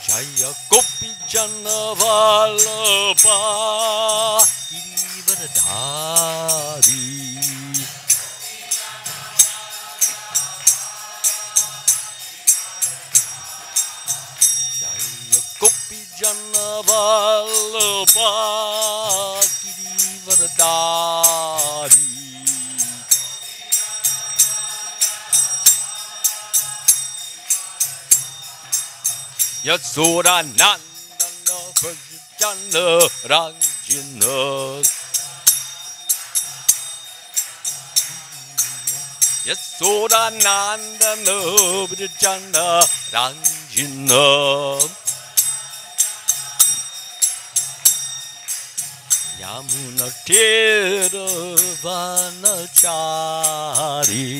Jaya Gopi Jana Vallabha Girivardhari. Jaya Gopi Jana Vallabha Girivardhari. Yasoda Nandana Vrajana Ranjana. Yasoda Nandana Vrajana Ranjana. Yamuna Tira Vanachari.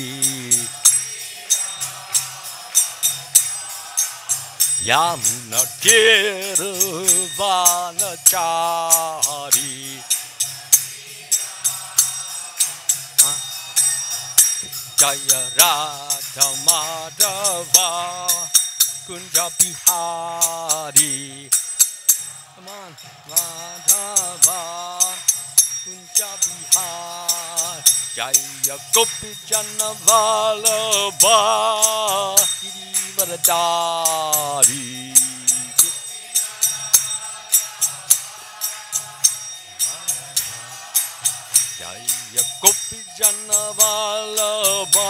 Yamuna Tira Vanachari. Jaya Radha Madhava Kunja Bihari. Come on, Madhava Kunja Bihari. Jaya Gopi Jana Vallabha Girivardhari. Jaya Gopi Jana Vallabha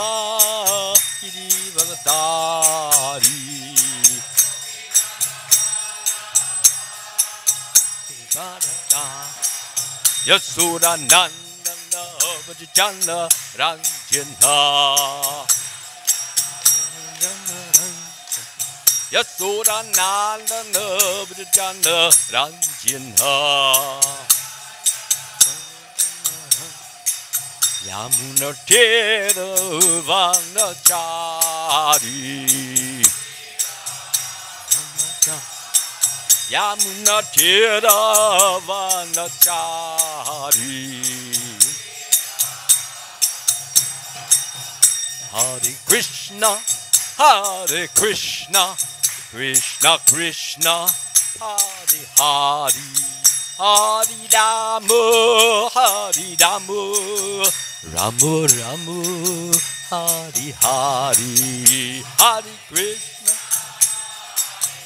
Girivardhari. Yasoda Nandana Vrajana Ranjana. Yasoda Nandana Vrajana Ranjana. Yamuna Tira Vanachari. Yamuna Tira Vanachari. Hare Krishna, Hare Krishna, Krishna Krishna, Hare Hare, Hare Rama, Hare Rama, Rama Rama, Hare Hare, Hare Krishna,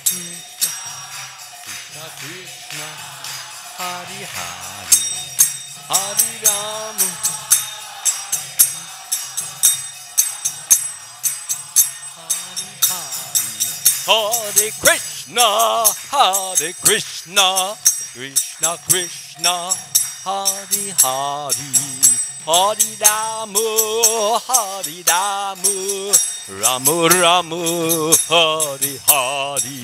Krishna Krishna, Hare Hare, Hare Rama. Hare Krishna, Hare Krishna, Krishna Krishna, Hare Hare, Hare Rama, Hare Rama, Rama Rama, Hare Hare.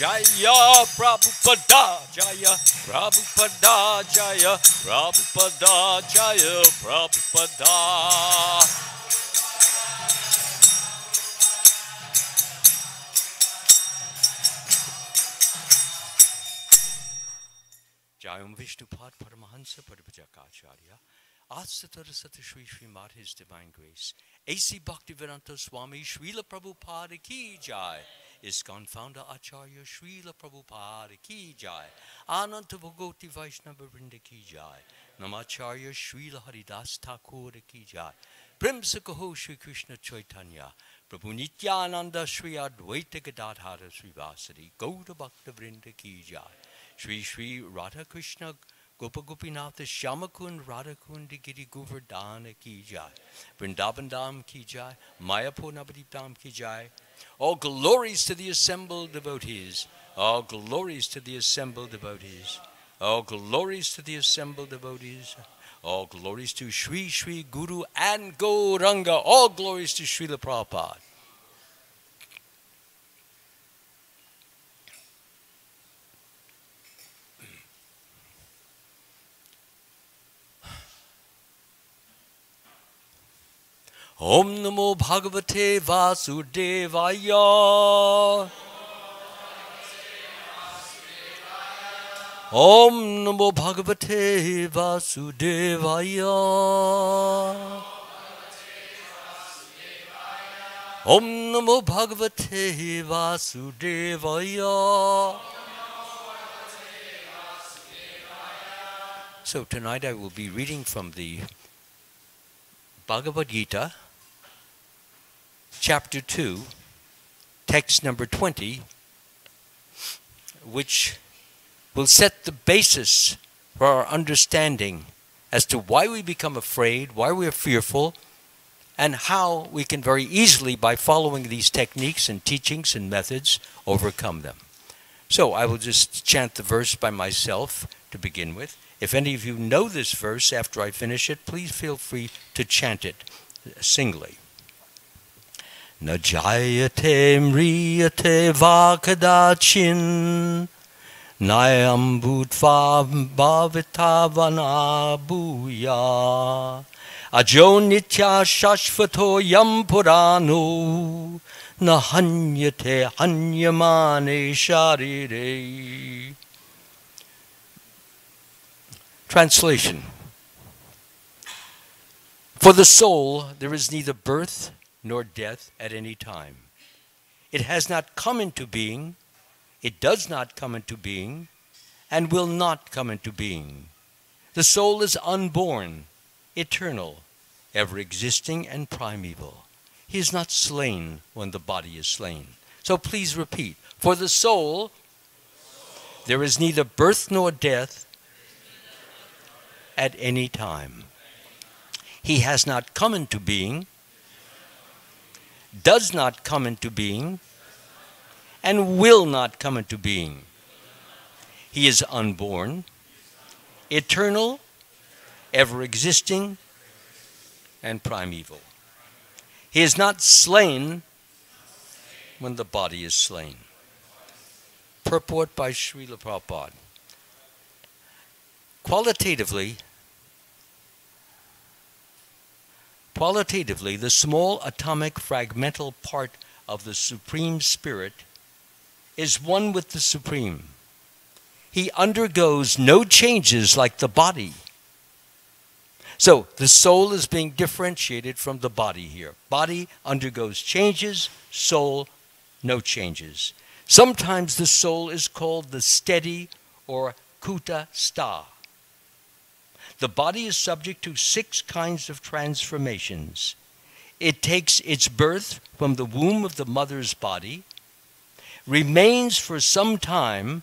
Jaya Prabhupada, Jaya Prabhupada, Jaya Prabhupada, Jaya Prabhupada. Jayam Vishnupad Paramahansa Paripajakacharya. Asatarasata Shri Srimad His Divine Grace. A.C. Bhaktivedanta Swami Srila Prabhupada Ki Jai. ISKCON Founder Acharya Srila Prabhupada Ki Jai. Ananta Bhagoti Vaishnava Vrinda Ki Jai. Namacharya Srila Haridas Thakur Ki Jai. Premsakaho Shri Krishna Chaitanya. Prabhu Nityananda Shri Advaita Gadadhara Srivasadi. Gauda Bhakta Vrinda Ki Jai. Shri Shri Radha Krishna Gopa Gopinatha Shyamakund Radhakund Giri Govardhana Ki Jai. Vrindavan Dham Ki Jai. Mayapur Navadip Dham Ki Jai. All glories to the assembled devotees. All glories to the assembled devotees. All glories to the assembled devotees. All glories to Shri Shri Guru and Gauranga. All glories to Srila Prabhupada. Om Namo Bhagavate Vasudevaya. Om Namo Bhagavate Vasudevaya. Om Namo Bhagavate Vasudevaya. So tonight I will be reading from the Bhagavad Gita, chapter 2, text number 20, which will set the basis for our understanding as to why we become afraid, why we are fearful, and how we can very easily, by following these techniques and teachings and methods, overcome them. So I will just chant the verse by myself to begin with. If any of you know this verse after I finish it, please feel free to chant it singly. Na jayate mriyate vakadachin Nayam bhutva bhavitavana bhuya Ajo nitya shashvato yam purano Na hanyate hanyamane sharire. Translation. For the soul there is neither birth nor death at any time. It has not come into being, it does not come into being, and will not come into being. The soul is unborn, eternal, ever-existing, and primeval. He is not slain when the body is slain. So please repeat. For the soul, there is neither birth nor death at any time. He has not come into being, does not come into being, and will not come into being. He is unborn, eternal, ever-existing, and primeval. He is not slain when the body is slain. Purport by Srila Prabhupada. Qualitatively, the small atomic fragmental part of the Supreme Spirit is one with the Supreme. He undergoes no changes like the body. So the soul is being differentiated from the body here. Body undergoes changes, soul no changes. Sometimes the soul is called the steady or kuta sta. The body is subject to 6 kinds of transformations. It takes its birth from the womb of the mother's body, remains for some time,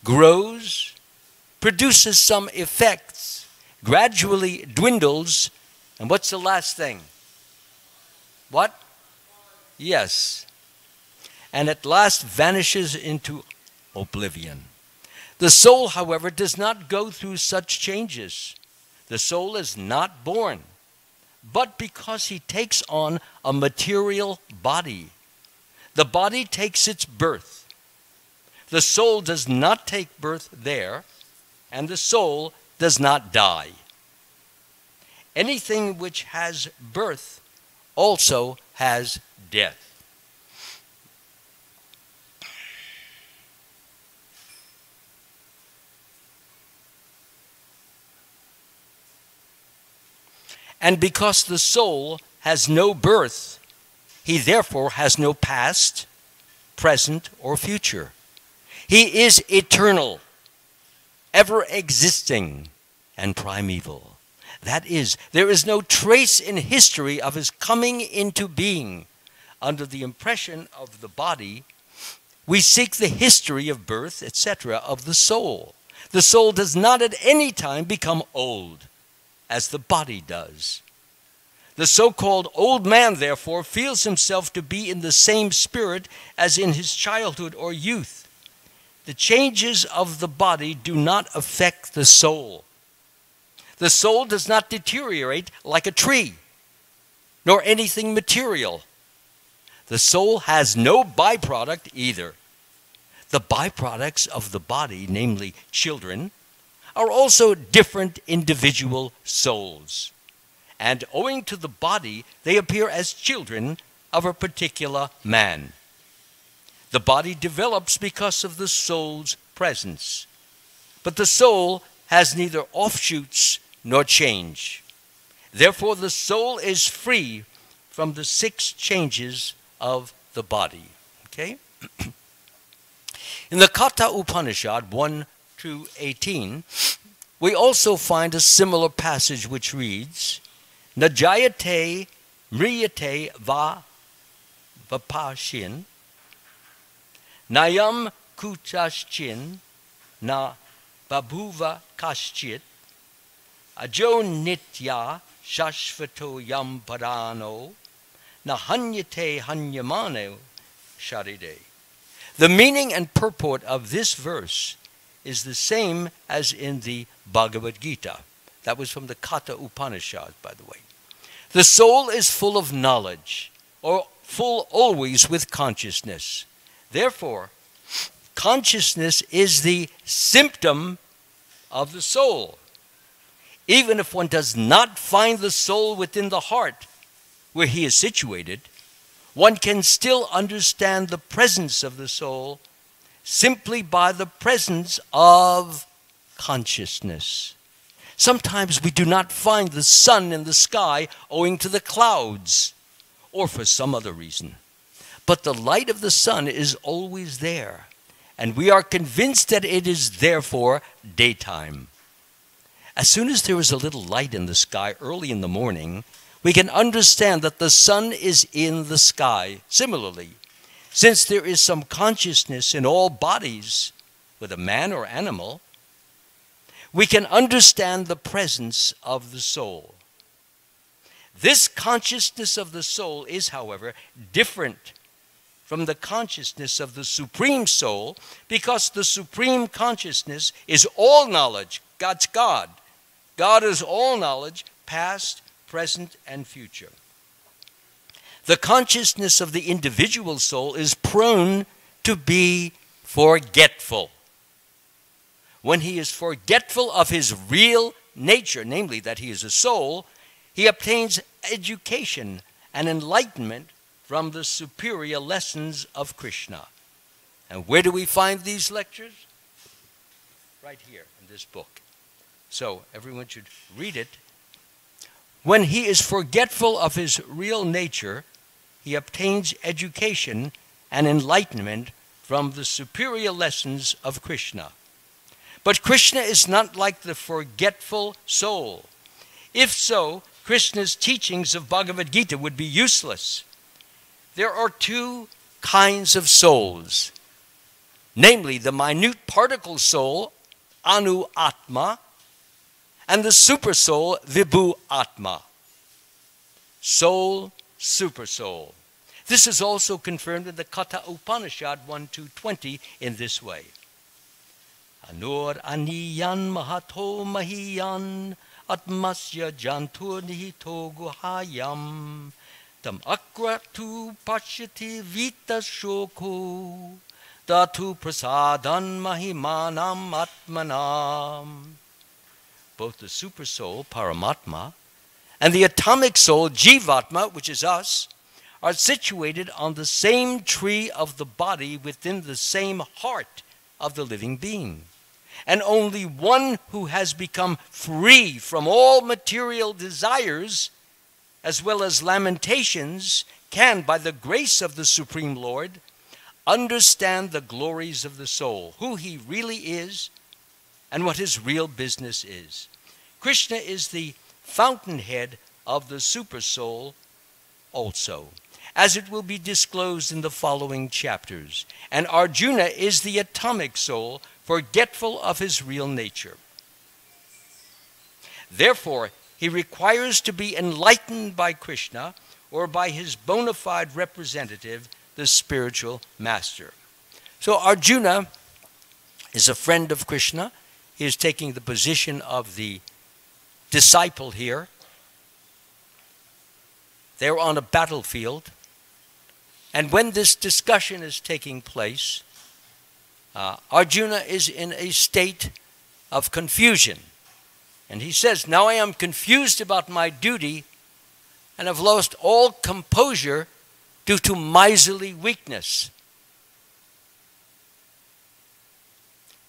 grows, produces some effects, gradually dwindles, and what's the last thing? What? Yes. And at last vanishes into oblivion. The soul, however, does not go through such changes. The soul is not born, but because he takes on a material body. The body takes its birth. The soul does not take birth there, and the soul does not die. Anything which has birth also has death. And because the soul has no birth, he therefore has no past, present, or future. He is eternal, ever-existing, and primeval. That is, there is no trace in history of his coming into being. Under the impression of the body, we seek the history of birth, etc., of the soul. The soul does not at any time become old, as the body does. The so-called old man, therefore, feels himself to be in the same spirit as in his childhood or youth. The changes of the body do not affect the soul. The soul does not deteriorate like a tree, nor anything material. The soul has no byproduct either. The byproducts of the body, namely children, are also different individual souls. And owing to the body, they appear as children of a particular man. The body develops because of the soul's presence. But the soul has neither offshoots nor change. Therefore, the soul is free from the 6 changes of the body. Okay? In the Katha Upanishad 1-18, we also find a similar passage which reads, Najayate mriyate va vapashin, nayam kutaschin na babhuva kaschit, ajo nitya shashvato yam parano, na hanyate hanyamano sharide. The meaning and purport of this verse is the same as in the Bhagavad Gita. That was from the Katha Upanishad, by the way. The soul is full of knowledge, or full always with consciousness. Therefore, consciousness is the symptom of the soul. Even if one does not find the soul within the heart where he is situated, one can still understand the presence of the soul simply by the presence of consciousness. Sometimes we do not find the sun in the sky owing to the clouds or for some other reason. But the light of the sun is always there, and we are convinced that it is therefore daytime. As soon as there is a little light in the sky early in the morning, we can understand that the sun is in the sky. Similarly, since there is some consciousness in all bodies, whether man or animal, we can understand the presence of the soul. This consciousness of the soul is, however, different from the consciousness of the Supreme Soul, because the Supreme Consciousness is all knowledge. God's God. God is all knowledge, past, present, and future. The consciousness of the individual soul is prone to be forgetful. When he is forgetful of his real nature, namely that he is a soul, he obtains education and enlightenment from the superior lessons of Krishna. And where do we find these lectures? Right here in this book. So everyone should read it. When he is forgetful of his real nature, he obtains education and enlightenment from the superior lessons of Krishna. But Krishna is not like the forgetful soul. If so, Krishna's teachings of Bhagavad Gita would be useless. There are 2 kinds of souls, namely the minute particle soul, Anu Atma, and the super soul, Vibhu Atma. Soul, super soul. This is also confirmed in the Katha Upanishad 1-20 in this way. Anur aniyan mahato mahiyan atmasya jantur nihito guhayam tam akratu pashyati vita shoko datu prasadan mahimanam atmanam. Both the super soul, Paramatma, and the atomic soul, Jivatma, which is us, are situated on the same tree of the body within the same heart of the living being. And only one who has become free from all material desires, as well as lamentations, can, by the grace of the Supreme Lord, understand the glories of the soul, who he really is, and what his real business is. Krishna is the fountainhead of the super soul also, as it will be disclosed in the following chapters. And Arjuna is the atomic soul, forgetful of his real nature. Therefore, he requires to be enlightened by Krishna or by his bona fide representative, the spiritual master. So Arjuna is a friend of Krishna. He is taking the position of the disciple here. They're on a battlefield. And when this discussion is taking place, Arjuna is in a state of confusion. And he says, now I am confused about my duty and have lost all composure due to miserly weakness.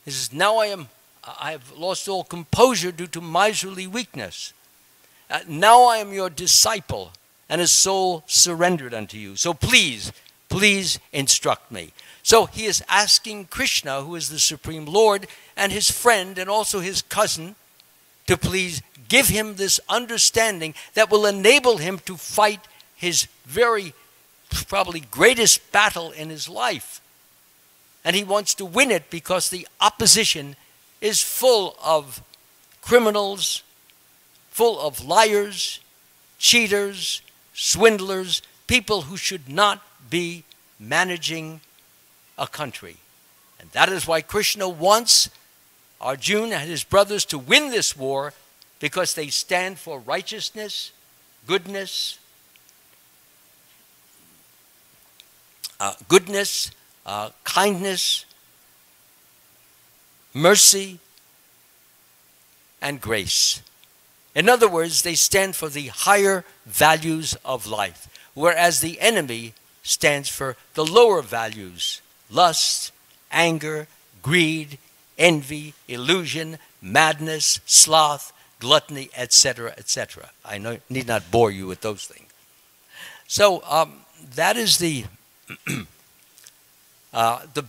He says, now I I have lost all composure due to miserly weakness. Now I am your disciple and a soul surrendered unto you. So please, please instruct me. So he is asking Krishna, who is the Supreme Lord, and his friend and also his cousin, to please give him this understanding that will enable him to fight his very probably greatest battle in his life. And he wants to win it because the opposition is full of criminals, full of liars, cheaters, swindlers, people who should not be managing a country. And that is why Krishna wants Arjuna and his brothers to win this war, because they stand for righteousness, goodness, kindness, mercy, and grace. In other words, they stand for the higher values of life, whereas the enemy stands for the lower values: lust, anger, greed, envy, illusion, madness, sloth, gluttony, etc., etc. I need not bore you with those things. So that is the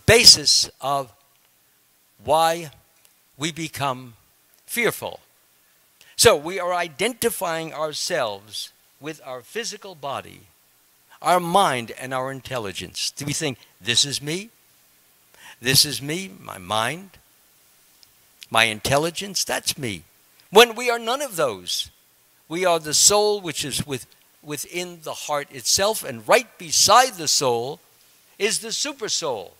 basis of why we become fearful. So we are identifying ourselves with our physical body, our mind, and our intelligence. Do we think, this is me? This is me, my mind, my intelligence, that's me. When we are none of those. We are the soul which is within the heart itself, and right beside the soul is the super soul.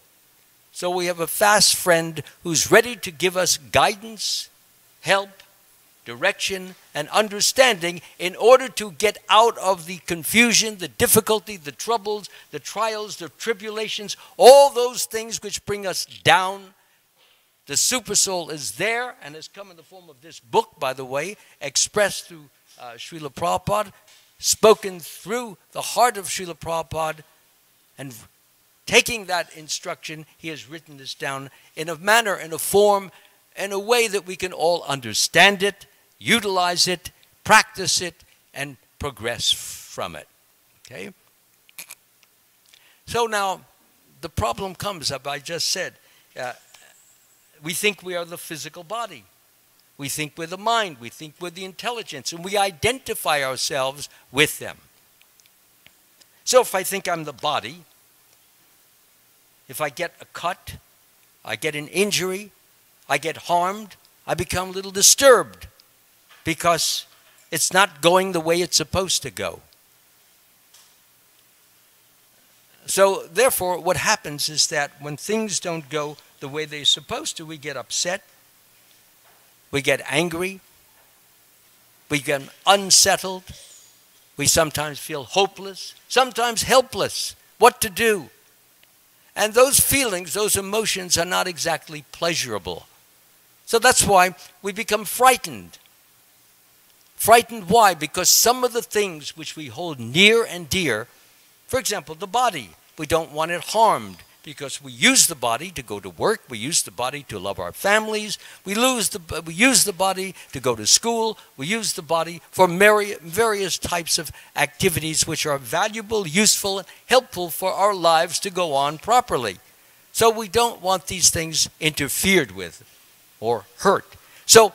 So we have a fast friend who's ready to give us guidance, help, direction, and understanding in order to get out of the confusion, the difficulty, the troubles, the trials, the tribulations, all those things which bring us down. The super soul is there and has come in the form of this book, by the way, expressed through Srila Prabhupada, spoken through the heart of Srila Prabhupada, and taking that instruction, he has written this down in a manner, in a form, in a way that we can all understand it, utilize it, practice it, and progress from it. Okay? So now, the problem comes up, I just said, we think we are the physical body. We think we're the mind. We think we're the intelligence. And we identify ourselves with them. So if I think I'm the body, if I get a cut, I get an injury, I get harmed, I become a little disturbed because it's not going the way it's supposed to go. So therefore, what happens is that when things don't go the way they're supposed to, we get upset, we get angry, we get unsettled, we sometimes feel hopeless, sometimes helpless, what to do. And those feelings, those emotions are not exactly pleasurable. So that's why we become frightened. Frightened why? Because some of the things which we hold near and dear, for example, the body, we don't want it harmed because we use the body to go to work, we use the body to love our families, we use the body to go to school, we use the body for various types of activities which are valuable, useful, and helpful for our lives to go on properly. So we don't want these things interfered with or hurt. So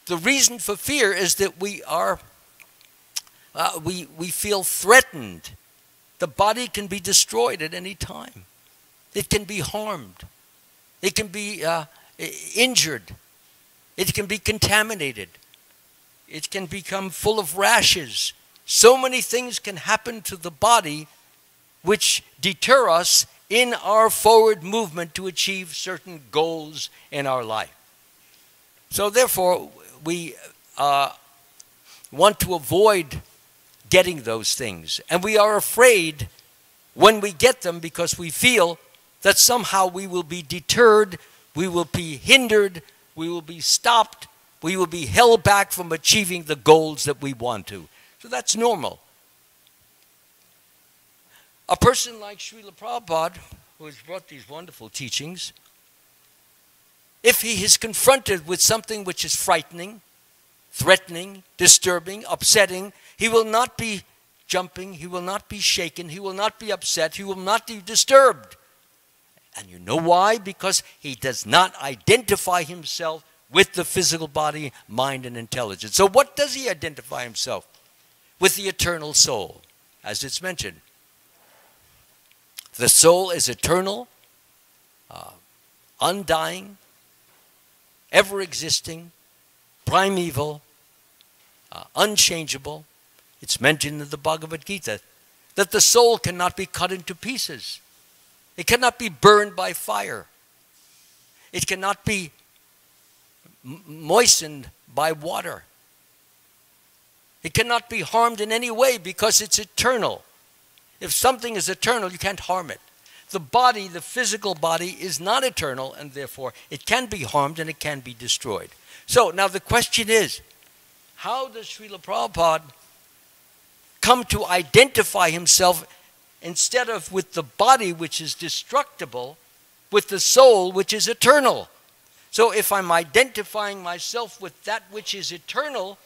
the reason for fear is that we feel threatened. The body can be destroyed at any time. It can be harmed. It can be injured. It can be contaminated. It can become full of rashes. So many things can happen to the body which deter us in our forward movement to achieve certain goals in our life. So therefore, we want to avoid getting those things. And we are afraid when we get them because we feel that somehow we will be deterred, we will be hindered, we will be stopped, we will be held back from achieving the goals that we want to. So that's normal. A person like Srila Prabhupada, who has brought these wonderful teachings, if he is confronted with something which is frightening, threatening, disturbing, upsetting, he will not be jumping, he will not be shaken, he will not be upset, he will not be disturbed. And you know why? Because he does not identify himself with the physical body, mind, and intelligence. So what does he identify himself? With the eternal soul, as it's mentioned. The soul is eternal, undying, ever-existing, primeval, unchangeable. It's mentioned in the Bhagavad Gita that the soul cannot be cut into pieces. It cannot be burned by fire. It cannot be moistened by water. It cannot be harmed in any way because it's eternal. If something is eternal, you can't harm it. The body, the physical body, is not eternal, and therefore it can be harmed and it can be destroyed. So now the question is, how does Srila Prabhupada come to identify himself instead of with the body which is destructible, with the soul which is eternal? So if I'm identifying myself with that which is eternal,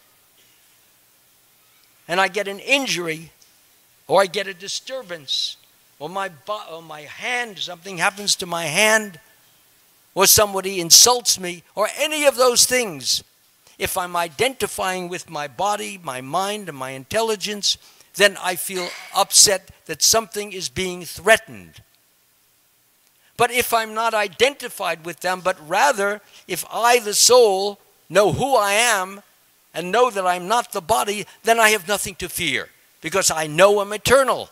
and I get an injury, or I get a disturbance, or my hand, something happens to my hand, or somebody insults me, or any of those things, if I'm identifying with my body, my mind, and my intelligence, then I feel upset that something is being threatened. But if I'm not identified with them, but rather, if I, the soul, know who I am and know that I'm not the body, then I have nothing to fear because I know I'm eternal.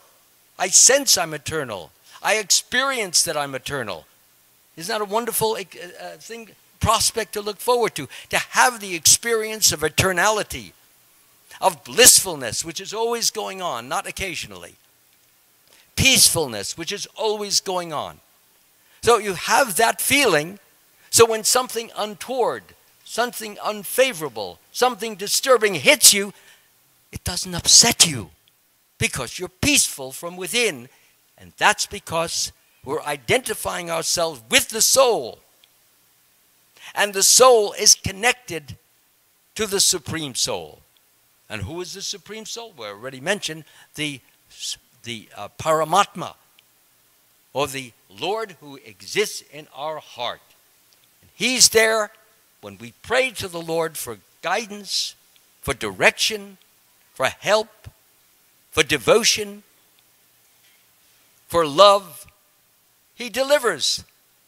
I sense I'm eternal. I experience that I'm eternal. Isn't that a wonderful prospect to look forward to have the experience of eternality, of blissfulness, which is always going on, not occasionally. Peacefulness, which is always going on. So you have that feeling, so when something untoward, something unfavorable, something disturbing hits you, it doesn't upset you because you're peaceful from within. And that's because we're identifying ourselves with the soul. And the soul is connected to the Supreme Soul. And who is the Supreme Soul? We already mentioned the Paramatma, or the Lord who exists in our heart. And he's there when we pray to the Lord for guidance, for direction, for help, for devotion, for love. He delivers.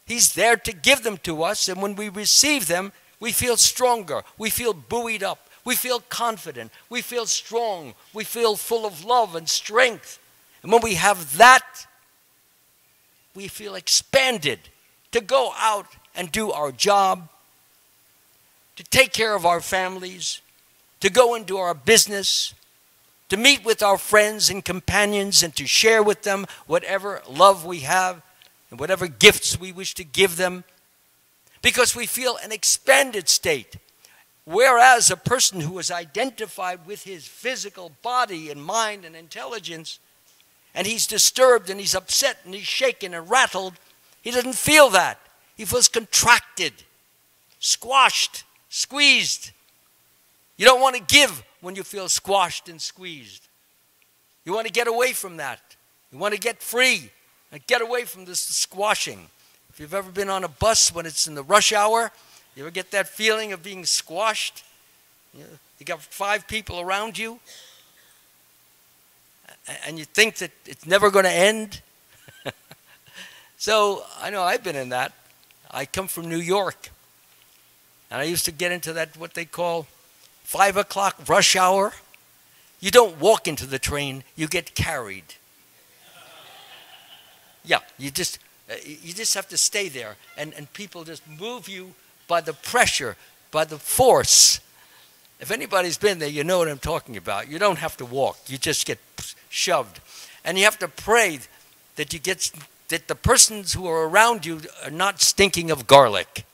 He's there to give them to us, and when we receive them, we feel stronger. We feel buoyed up. We feel confident. We feel strong. We feel full of love and strength. And when we have that, we feel expanded to go out and do our job, to take care of our families, to go and do our business, to meet with our friends and companions and to share with them whatever love we have and whatever gifts we wish to give them, because we feel an expanded state. Whereas a person who is identified with his physical body and mind and intelligence, and he's disturbed and he's upset and he's shaken and rattled, he doesn't feel that. He feels contracted, squashed, squeezed. You don't want to give when you feel squashed and squeezed. You want to get away from that. You want to get free and get away from this squashing. If you've ever been on a bus when it's in the rush hour, you ever get that feeling of being squashed? You got 5 people around you, and you think that it's never going to end. So I know I've been in that. I come from New York, and I used to get into that, what they call 5 o'clock rush hour. You don't walk into the train, you get carried. Yeah, you just have to stay there, and people just move you by the pressure, by the force. If anybody's been there, you know what I'm talking about. You don't have to walk, you just get shoved. And you have to pray that that the persons who are around you are not stinking of garlic.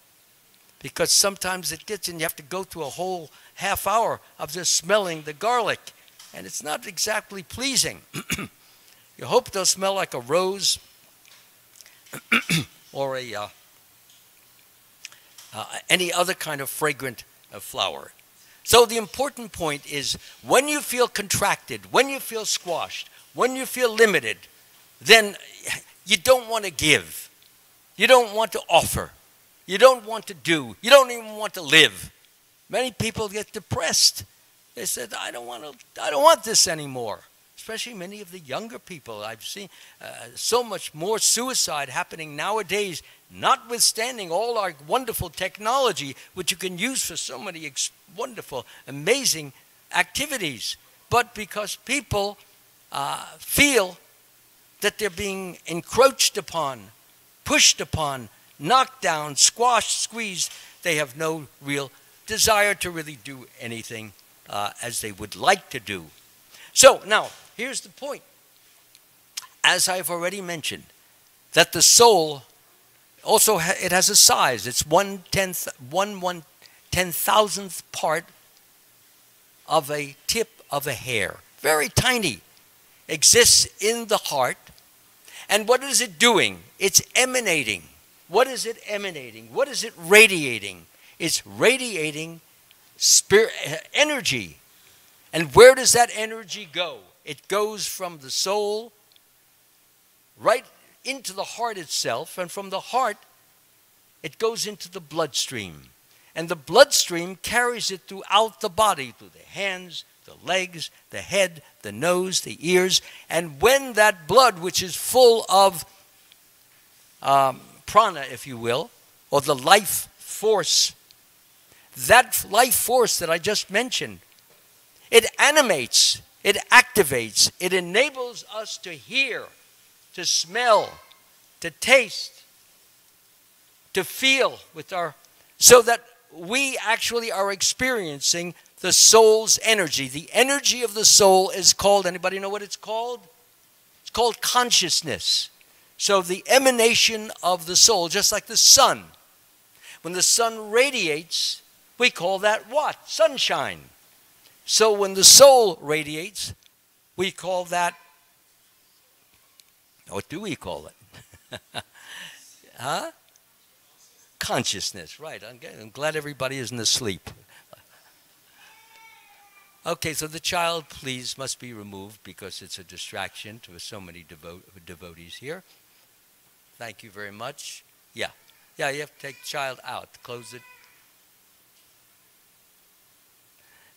Because sometimes it gets, and you have to go through a whole half hour of just smelling the garlic. And it's not exactly pleasing. You hope they'll smell like a rose or any other kind of fragrant flower. So the important point is when you feel contracted, when you feel squashed, when you feel limited, then you don't want to give. You don't want to offer. You don't want to do. You don't even want to live. Many people get depressed. They said, I don't want this anymore. Especially many of the younger people. I've seen so much more suicide happening nowadays, notwithstanding all our wonderful technology, which you can use for so many wonderful, amazing activities. But because people feel that they're being encroached upon, pushed upon, knocked down, squashed, squeezed, they have no real desire to really do anything as they would like to do. So now, here's the point. As I've already mentioned, that the soul also it has a size. It's 1/10,000th part of a tip of a hair. Very tiny. Exists in the heart. And what is it doing? It's emanating. What is it emanating? What is it radiating? It's radiating spirit energy. And where does that energy go? It goes from the soul right into the heart itself, and from the heart it goes into the bloodstream. And the bloodstream carries it throughout the body, through the hands, the legs, the head, the nose, the ears. And when that blood, which is full of prana, if you will, or the life force, that life force that I just mentioned, it animates, it activates, it enables us to hear, to smell, to taste, to feel with our, so that we actually are experiencing the soul's energy. The energy of the soul is called, anybody know what it's called? It's called consciousness. So the emanation of the soul, just like the sun. When the sun radiates, we call that what? Sunshine. So when the soul radiates, we call that, what do we call it? Huh? Consciousness, right. I'm glad everybody isn't asleep. Okay, so the child, please, must be removed because it's a distraction to so many devotees here. Thank you very much. Yeah, you have to take the child out. Close it.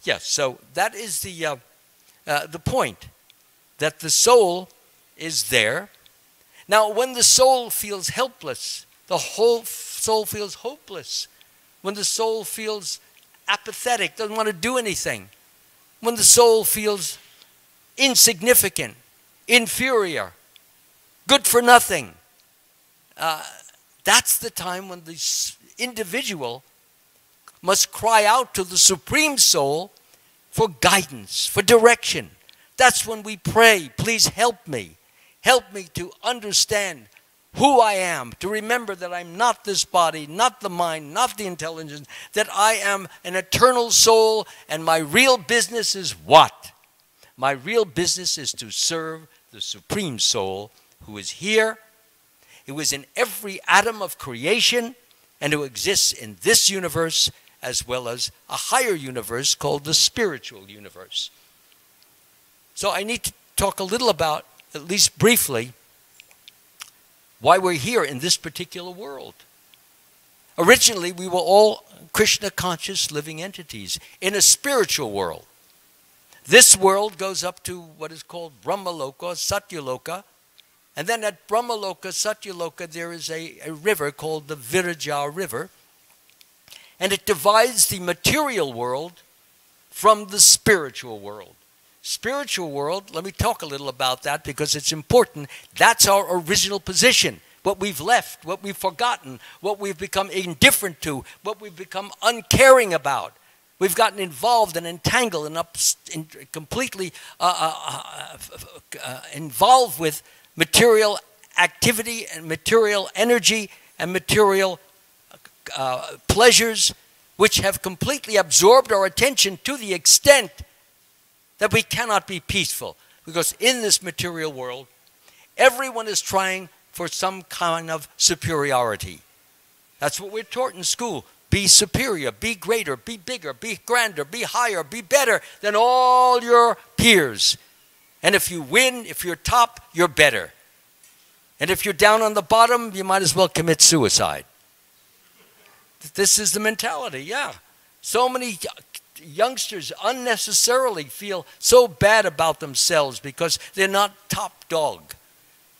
Yes, so that is the point, that the soul is there. Now, when the soul feels helpless, the whole soul feels hopeless. When the soul feels apathetic, doesn't want to do anything. When the soul feels insignificant, inferior, good for nothing, that's the time when the individual must cry out to the Supreme Soul for guidance, for direction. That's when we pray, please help me. Help me to understand who I am, to remember that I'm not this body, not the mind, not the intelligence, that I am an eternal soul, and my real business is what? My real business is to serve the Supreme Soul who is here, who is in every atom of creation, and who exists in this universe as well as a higher universe called the spiritual universe. So I need to talk a little about, at least briefly, why we're here in this particular world. Originally, we were all Krishna-conscious living entities in a spiritual world. This world goes up to what is called Brahmaloka, Satyaloka, and then at Brahmaloka, Satyaloka, there is a river called the Viraja River, and it divides the material world from the spiritual world. Spiritual world, let me talk a little about that because it's important. That's our original position. What we've left, what we've forgotten, what we've become indifferent to, what we've become uncaring about. We've gotten involved and entangled and completely involved with material activity and material energy and material pleasures, which have completely absorbed our attention to the extent that we cannot be peaceful. Because in this material world, everyone is trying for some kind of superiority. That's what we're taught in school. be superior, be greater, be bigger, be grander, be higher, be better than all your peers. And if you win, if you're top, you're better. And if you're down on the bottom, you might as well commit suicide. This is the mentality, yeah. So many youngsters unnecessarily feel so bad about themselves because they're not top dog.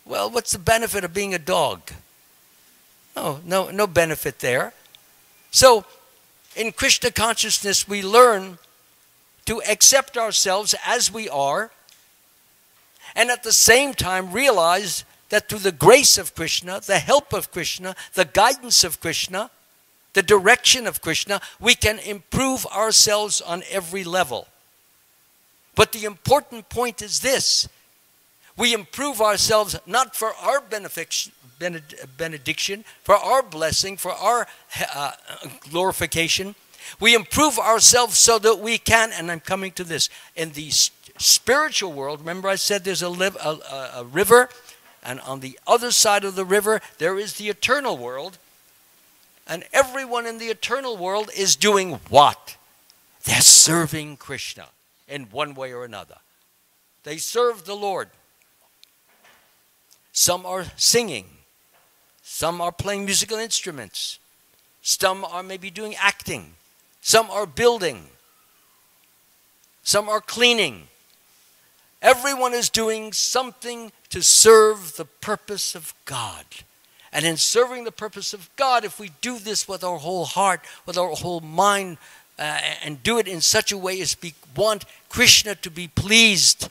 Well, what's the benefit of being a dog? No benefit there. So, in Krishna consciousness, we learn to accept ourselves as we are, and at the same time realize that through the grace of Krishna, the help of Krishna, the guidance of Krishna, the direction of Krishna, we can improve ourselves on every level. But the important point is this: we improve ourselves not for our benediction, for our blessing, for our glorification. We improve ourselves so that we can, and I'm coming to this, in the spiritual world, remember I said there's a river, and on the other side of the river there is the eternal world, and everyone in the eternal world is doing what? They're serving Krishna in one way or another. They serve the Lord. Some are singing. Some are playing musical instruments. Some are maybe doing acting. Some are building. Some are cleaning. Everyone is doing something to serve the purpose of God. And in serving the purpose of God, if we do this with our whole heart, with our whole mind, and do it in such a way as we want Krishna to be pleased.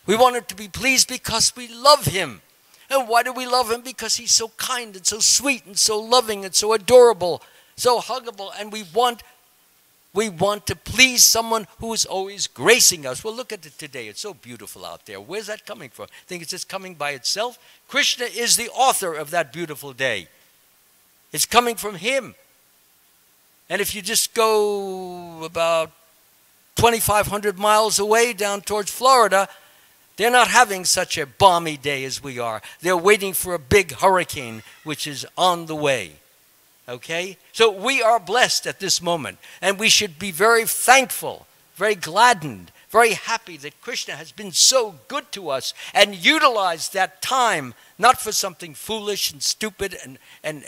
We want him to be pleased because we love him. And why do we love him? Because he's so kind and so sweet and so loving and so adorable, so huggable. And we want to please someone who is always gracing us. Well, look at it today. It's so beautiful out there. Where's that coming from? Think it's just coming by itself? Krishna is the author of that beautiful day. It's coming from him. And if you just go about 2,500 miles away down towards Florida, they're not having such a balmy day as we are. They're waiting for a big hurricane which is on the way. Okay? So we are blessed at this moment. And we should be very thankful, very gladdened, very happy that Krishna has been so good to us and utilized that time not for something foolish and stupid and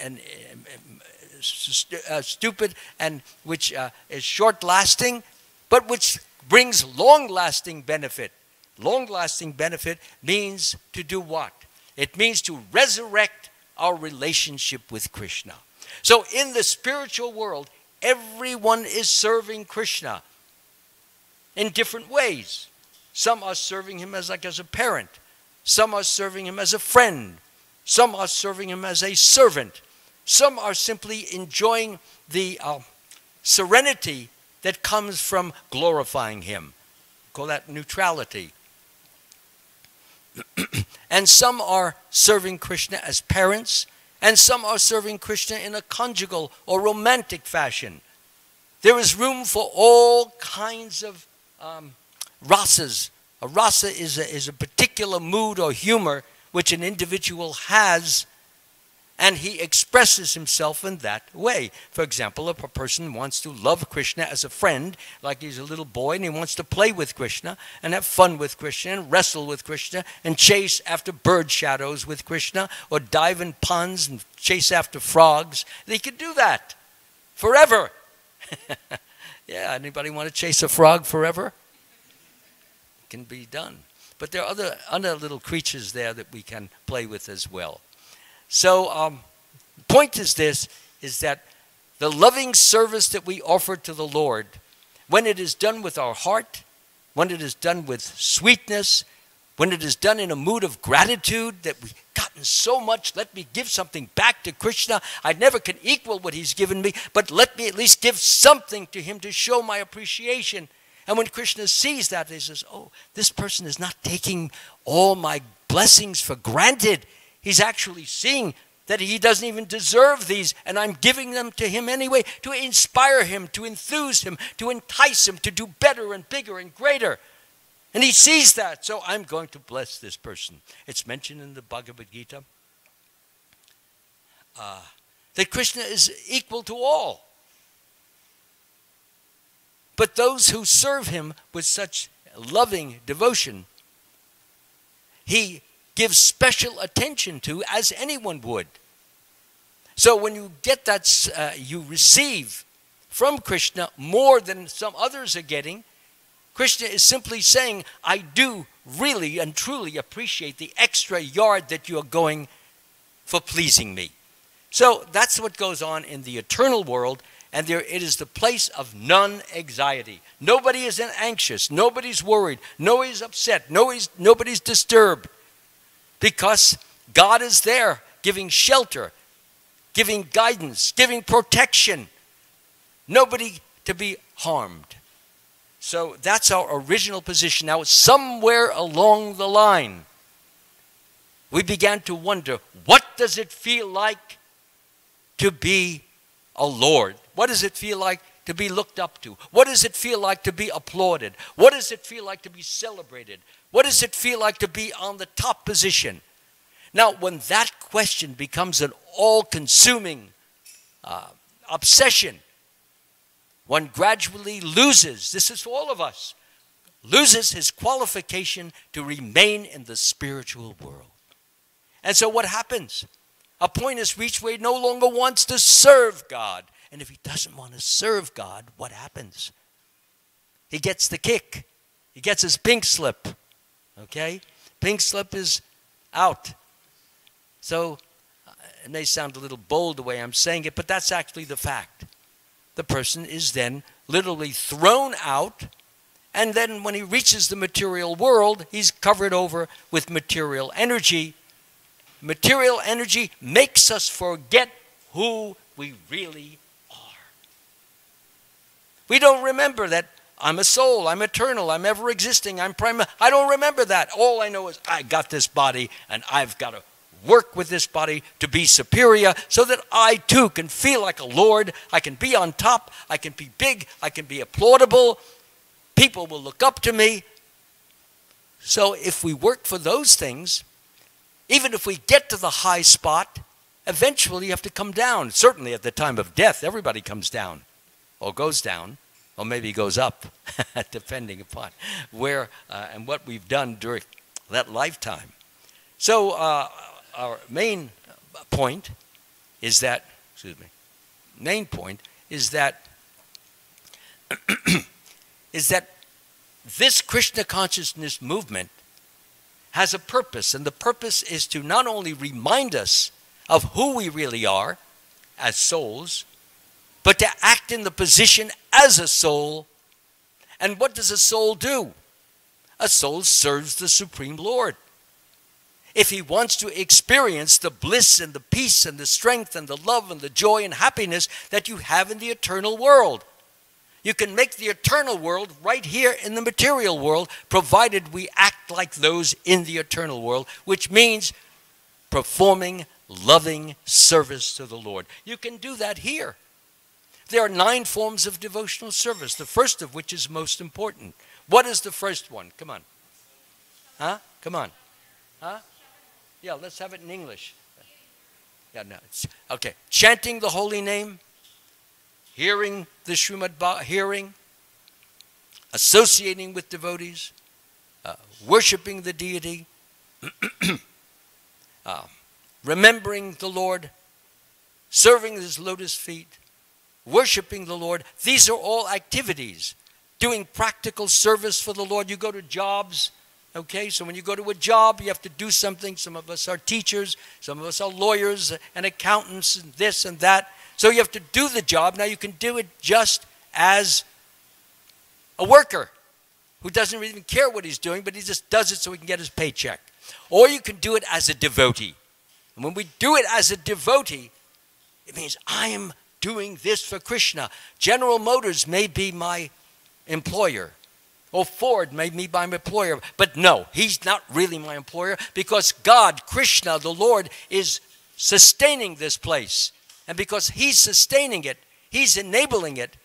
which is short-lasting, but which brings long-lasting benefit. Long-lasting benefit means to do what? It means to resurrect our relationship with Krishna. So in the spiritual world, everyone is serving Krishna in different ways. Some are serving him as a parent. Some are serving him as a friend. Some are serving him as a servant. Some are simply enjoying the serenity that comes from glorifying him. We call that neutrality. And some are serving Krishna as parents, and some are serving Krishna in a conjugal or romantic fashion. There is room for all kinds of rasas. A rasa is a particular mood or humor which an individual has, and he expresses himself in that way. For example, if a person wants to love Krishna as a friend, like he's a little boy and he wants to play with Krishna and have fun with Krishna and wrestle with Krishna and chase after bird shadows with Krishna or dive in ponds and chase after frogs, they could do that forever. Yeah, anybody want to chase a frog forever? It can be done. But there are other little creatures there that we can play with as well. So the point is this, is that the loving service that we offer to the Lord, when it is done with our heart, when it is done with sweetness, when it is done in a mood of gratitude that we've gotten so much, let me give something back to Krishna. I never can equal what he's given me, but let me at least give something to him to show my appreciation. And when Krishna sees that, he says, oh, this person is not taking all my blessings for granted. He's actually seeing that he doesn't even deserve these, and I'm giving them to him anyway to inspire him, to enthuse him, to entice him to do better and bigger and greater. And he sees that, so I'm going to bless this person. It's mentioned in the Bhagavad Gita. that Krishna is equal to all. But those who serve him with such loving devotion, he gives special attention to, as anyone would. So when you get that, you receive from Krishna more than some others are getting. Krishna is simply saying, I do really and truly appreciate the extra yard that you are going for pleasing me. So that's what goes on in the eternal world, and there it is the place of non-anxiety. Nobody is anxious, nobody's worried, nobody's upset, nobody's disturbed, because God is there giving shelter, giving guidance, giving protection. Nobody to be harmed. So that's our original position. Now, somewhere along the line, we began to wonder, what does it feel like to be a Lord? What does it feel like to be looked up to? What does it feel like to be applauded? What does it feel like to be celebrated? What does it feel like to be on the top position? Now, when that question becomes an all-consuming obsession, one gradually loses, this is for all of us, loses his qualification to remain in the spiritual world. And so what happens? A point is reached where he no longer wants to serve God. And if he doesn't want to serve God, what happens? He gets the kick. He gets his pink slip. Okay? Pink slip is out. So it may sound a little bold the way I'm saying it, but that's actually the fact. The person is then literally thrown out, and then when he reaches the material world, he's covered over with material energy. Material energy makes us forget who we really are. We don't remember that I'm a soul, I'm eternal, I'm ever existing, I'm primal. I don't remember that. All I know is I got this body, and I've got to work with this body to be superior so that I too can feel like a Lord. I can be on top. I can be big. I can be applaudable. People will look up to me. So if we work for those things, even if we get to the high spot, eventually you have to come down. Certainly at the time of death, everybody comes down or goes down, or maybe goes up, depending upon where and what we've done during that lifetime. So our main point is that, is that this Krishna consciousness movement has a purpose, and the purpose is to not only remind us of who we really are as souls, but to act in the position as a soul. And what does a soul do? A soul serves the Supreme Lord. If he wants to experience the bliss and the peace and the strength and the love and the joy and happiness that you have in the eternal world, you can make the eternal world right here in the material world, provided we act like those in the eternal world, which means performing loving service to the Lord. You can do that here. There are 9 forms of devotional service, the first of which is most important. What is the first one? Come on. Huh? Come on. Huh? Yeah, let's have it in English. Yeah, no. Okay. Chanting the holy name, hearing the Srimad Bhagavatam, hearing, associating with devotees, worshiping the deity, remembering the Lord, serving his lotus feet, worshiping the Lord. These are all activities. Doing practical service for the Lord. You go to jobs. Okay, so when you go to a job, you have to do something. Some of us are teachers, some of us are lawyers and accountants and this and that. So you have to do the job. Now you can do it just as a worker who doesn't even care what he's doing, but he just does it so he can get his paycheck. Or you can do it as a devotee. And when we do it as a devotee, it means I am doing this for Krishna. General Motors may be my employer. Or Ford may be my employer. But no, he's not really my employer, because God, Krishna, the Lord, is sustaining this place. And because he's sustaining it, he's enabling it,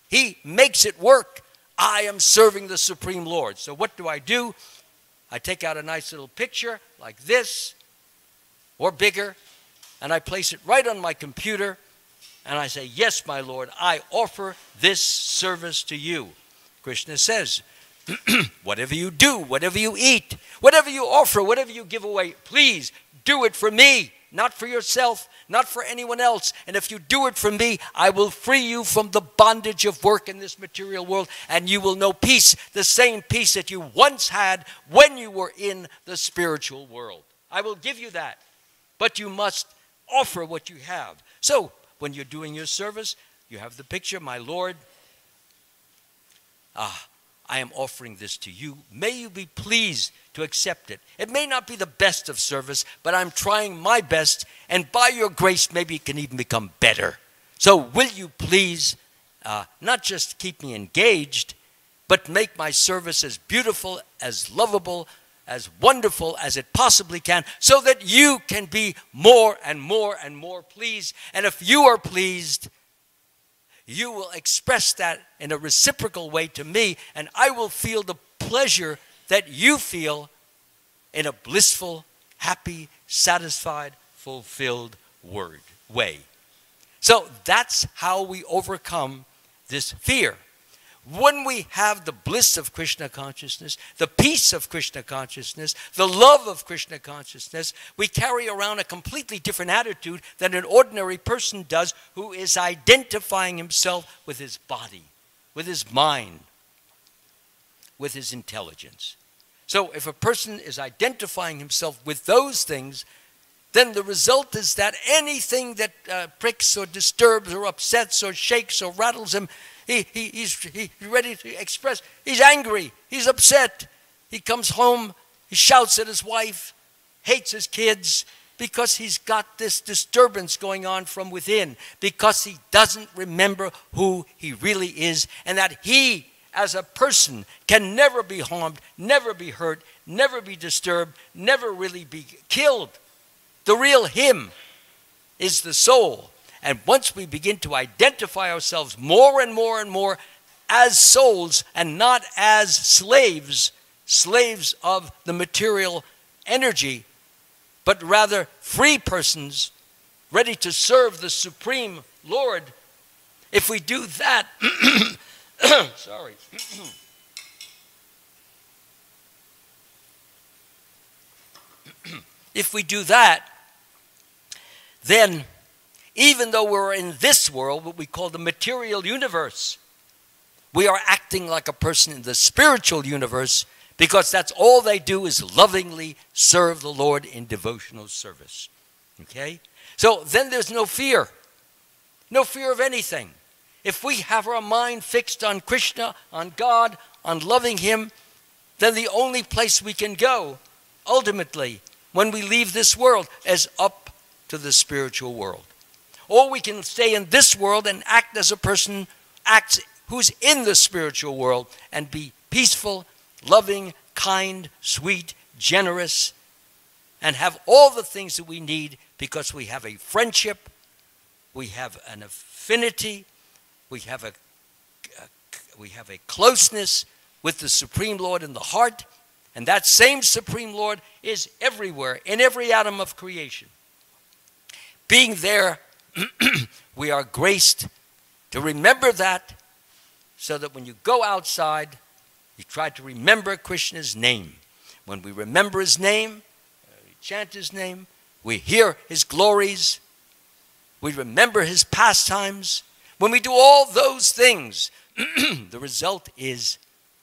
he makes it work. I am serving the Supreme Lord. So what do? I take out a nice little picture like this, or bigger, and I place it right on my computer, And I say, yes, my Lord, I offer this service to you. Krishna says, whatever you do, whatever you eat, whatever you offer, whatever you give away, please do it for me, not for yourself, not for anyone else. And if you do it for me, I will free you from the bondage of work in this material world, and you will know peace, the same peace that you once had when you were in the spiritual world. I will give you that, but you must offer what you have. So when you're doing your service, you have the picture, my Lord, I am offering this to you. May you be pleased to accept it. It may not be the best of service, but I'm trying my best, and by your grace, maybe it can even become better. So will you please not just keep me engaged, but make my service as beautiful, as lovable, as wonderful as it possibly can, so that you can be more and more and more pleased. And if you are pleased, you will express that in a reciprocal way to me, and I will feel the pleasure that you feel in a blissful, happy, satisfied, fulfilled way. So that's how we overcome this fear. When we have the bliss of Krishna consciousness, the peace of Krishna consciousness, the love of Krishna consciousness, we carry around a completely different attitude than an ordinary person does who is identifying himself with his body, with his mind, with his intelligence. So if a person is identifying himself with those things, then the result is that anything that pricks or disturbs or upsets or shakes or rattles him, he's ready to express. He's angry. He's upset. He comes home. He shouts at his wife, hates his kids, because he's got this disturbance going on from within, because he doesn't remember who he really is, and that he, as a person, can never be harmed, never be hurt, never be disturbed, never really be killed. The real him is the soul. And once we begin to identify ourselves more and more and more as souls and not as slaves of the material energy, but rather free persons ready to serve the Supreme Lord, if we do that, sorry. If we do that, then even though we're in this world, what we call the material universe, we are acting like a person in the spiritual universe, because that's all they do is lovingly serve the Lord in devotional service. Okay? So then there's no fear of anything. If we have our mind fixed on Krishna, on God, on loving Him, then the only place we can go, ultimately, when we leave this world, is up to the spiritual world. Or we can stay in this world and act as a person acts who's in the spiritual world, and be peaceful, loving, kind, sweet, generous, and have all the things that we need, because we have a friendship, we have an affinity, we have a closeness with the Supreme Lord in the heart, and that same Supreme Lord is everywhere, in every atom of creation. Being there, we are graced to remember that, so that when you go outside, you try to remember Krishna's name. When we remember His name, we chant His name, we hear His glories, we remember His pastimes. When we do all those things, the result is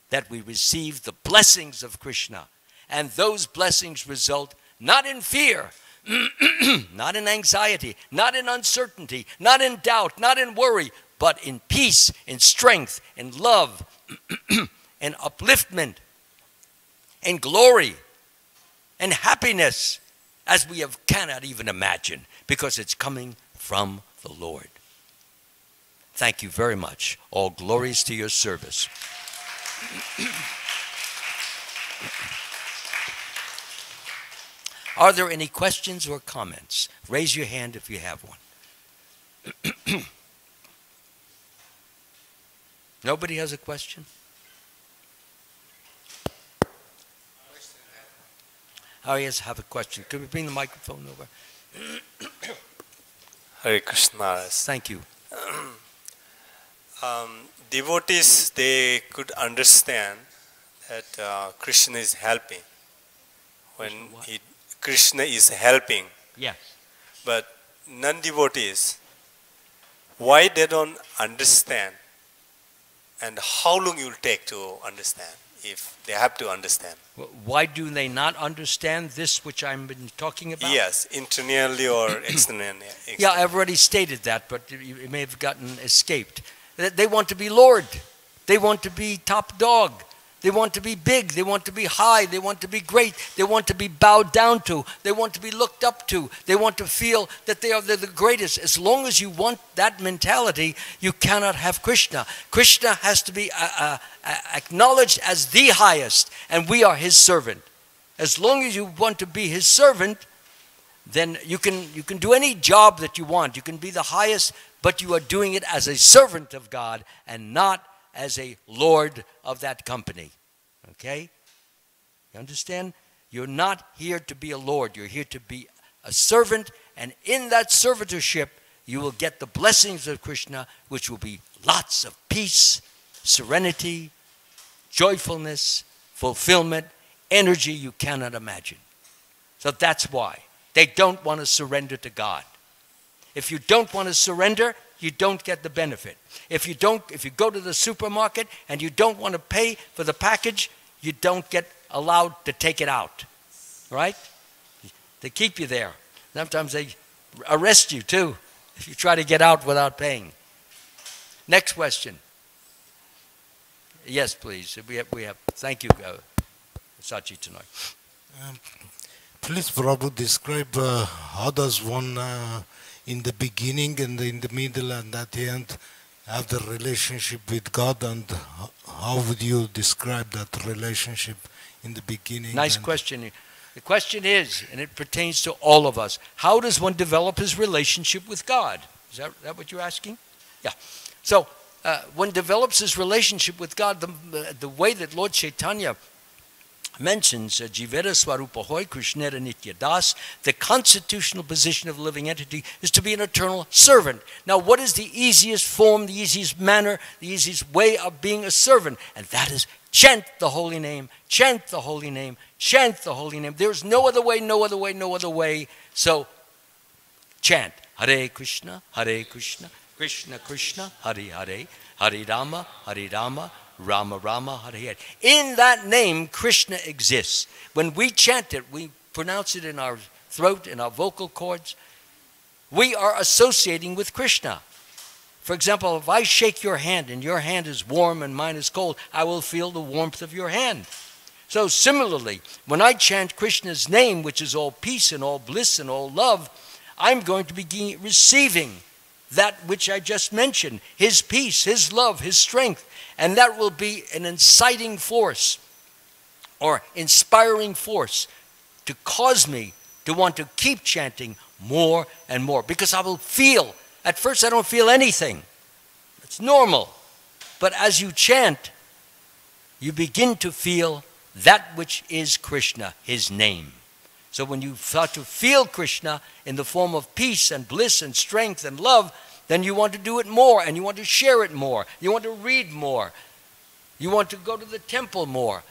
that we receive the blessings of Krishna. And those blessings result not in fear, not in anxiety, not in uncertainty, not in doubt, not in worry, but in peace, in strength, in love, in upliftment, in glory, and happiness, as we cannot even imagine, because it's coming from the Lord. Thank you very much. All glories to your service. Are there any questions or comments? Raise your hand if you have one. Nobody has a question? Oh, yes, have a question. Could we bring the microphone over? Hare Krishna. Thank you. Devotees, they could understand that Krishna is helping. When Krishna is helping. Yes. But non-devotees, why they don't understand? And how long it will take to understand, if they have to understand? Why do they not understand this which I've been talking about? Yes, internally or externally. Yeah, I've already stated that, but you may have gotten escaped. They want to be Lord. They want to be top dog. They want to be big. They want to be high. They want to be great. They want to be bowed down to. They want to be looked up to. They want to feel that they're the greatest. As long as you want that mentality, you cannot have Krishna. Krishna has to be acknowledged as the highest, and we are his servant. As long as you want to be his servant, then you can do any job that you want. You can be the highest, but you are doing it as a servant of God and not as a lord of that company. Okay? You understand? You're not here to be a lord. You're here to be a servant, and in that servitorship, you will get the blessings of Krishna, which will be lots of peace, serenity, joyfulness, fulfillment, energy you cannot imagine. So that's why. They don't want to surrender to God. If you don't want to surrender, you don't get the benefit. If you go to the supermarket and you don't want to pay for the package, you don't get allowed to take it out. Right? They keep you there. Sometimes they arrest you too if you try to get out without paying. Next question. Yes, please. We have thank you, Sachi, tonight. Please, Prabhu, describe how does one in the beginning and in the middle and at the end have the relationship with God, and how would you describe that relationship in the beginning? Nice question. The question is, and it pertains to all of us, how does one develop his relationship with God? Is that what you're asking? Yeah. So one develops his relationship with God the way that Lord Chaitanya mentions Jivera Swarupa Hoy Krishnera Nitya Das. The constitutional position of a living entity is to be an eternal servant. Now, what is the easiest form, the easiest manner, the easiest way of being a servant? And that is chant the holy name, chant the holy name, chant the holy name. There's no other way, no other way, no other way. So, chant Hare Krishna, Krishna Krishna, Hare Hare, Hare Rama, Rama Rama, Hare Hare. In that name, Krishna exists. When we chant it, we pronounce it in our throat, in our vocal cords, we are associating with Krishna. For example, if I shake your hand and your hand is warm and mine is cold, I will feel the warmth of your hand. So similarly, when I chant Krishna's name, which is all peace and all bliss and all love, I'm going to be receiving that which I just mentioned, his peace, his love, his strength. And that will be an inciting force or inspiring force to cause me to want to keep chanting more and more. Because I will feel, at first I don't feel anything. It's normal. But as you chant, you begin to feel that which is Krishna, his name. So when you start to feel Krishna in the form of peace and bliss and strength and love, then you want to do it more, and you want to share it more. You want to read more. You want to go to the temple more.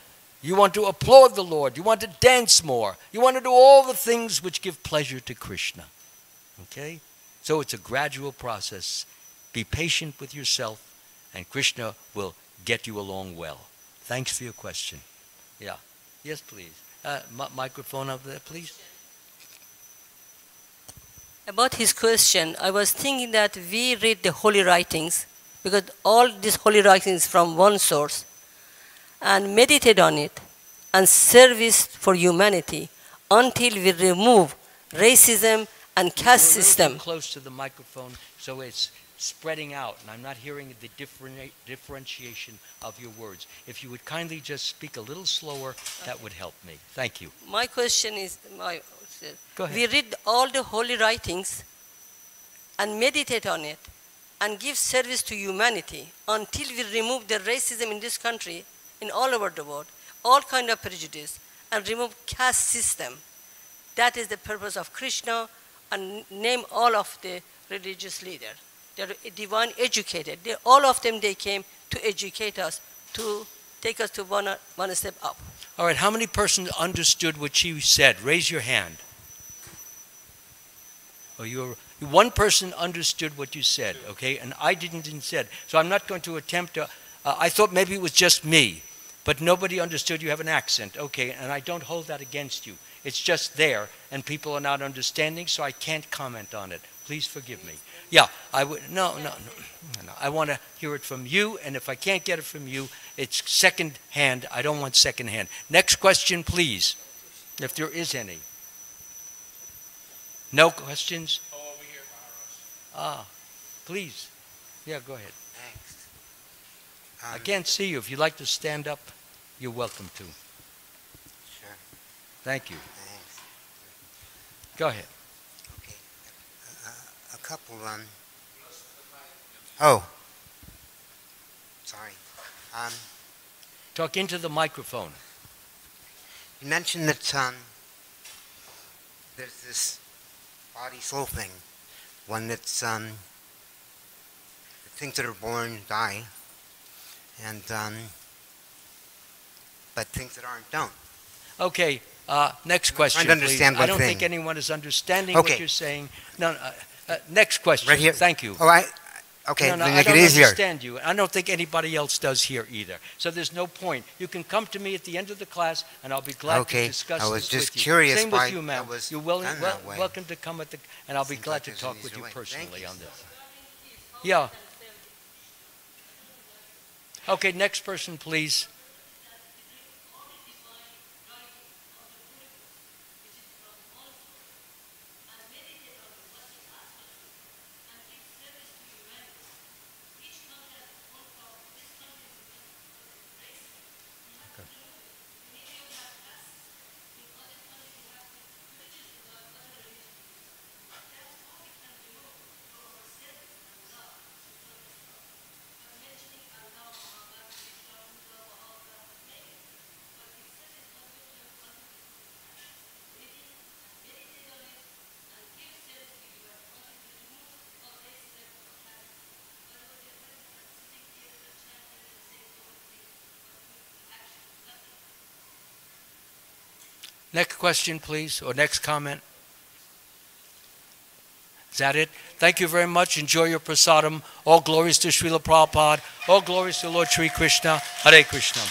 You want to applaud the Lord. You want to dance more. You want to do all the things which give pleasure to Krishna. Okay? So it's a gradual process. Be patient with yourself, and Krishna will get you along well. Thanks for your question. Yeah. Yes, please. Microphone up there, please. About his question, I was thinking that we read the holy writings, because all these holy writings from one source, and meditate on it, and service for humanity until we remove racism and caste system. Close to the microphone, so it's spreading out, and I'm not hearing the differentiation of your words. If you would kindly just speak a little slower, that would help me. Thank you. My question is, Go ahead. we read all the holy writings and meditate on it and give service to humanity until we remove the racism in this country, in all over the world, all kind of prejudice, and remove caste system. That is the purpose of Krishna, and name all of the religious leaders. They're divine educated. All of them, they came to educate us, to take us to one step up. All right, how many persons understood what she said? Raise your hand. Oh, one person understood what you said, okay, and I didn't said. So I'm not going to attempt to, I thought maybe it was just me, but nobody understood you have an accent, okay, and I don't hold that against you. It's just there, and people are not understanding, so I can't comment on it. Please forgive me. Yeah, I would, no. I want to hear it from you, and if I can't get it from you, it's second hand. I don't want second hand. Next question, please, if there is any. No questions? Oh, over here, Maharaj. Please. Yeah, go ahead. Thanks. I can't see you. If you'd like to stand up, you're welcome to. Sure. Thank you. Thanks. Go ahead. Okay. A couple, oh. Sorry. Talk into the microphone. You mentioned that, there's this body soul thing. One that's, things that are born die, and, but things that aren't don't. Okay, next question, trying to understand please. one I don't thing. think anyone is understanding Okay. what you're saying. No, next question. Right here. Thank you. Oh, okay, No, let me I make don't it easier. understand you. I don't think anybody else does here either. So there's no point. You can come to me at the end of the class, and I'll be glad Okay, to discuss I was this just with you. curious Same why with you, ma'am. that was You're done that way. welcome to come and I'll be Seems glad like to there's talk an with easier you way. personally Thank you. on this. Yeah. Okay, next person, please. Next question, please, or next comment. Is that it? Thank you very much. Enjoy your prasadam. All glories to Srila Prabhupada. All glories to Lord Sri Krishna. Hare Krishna.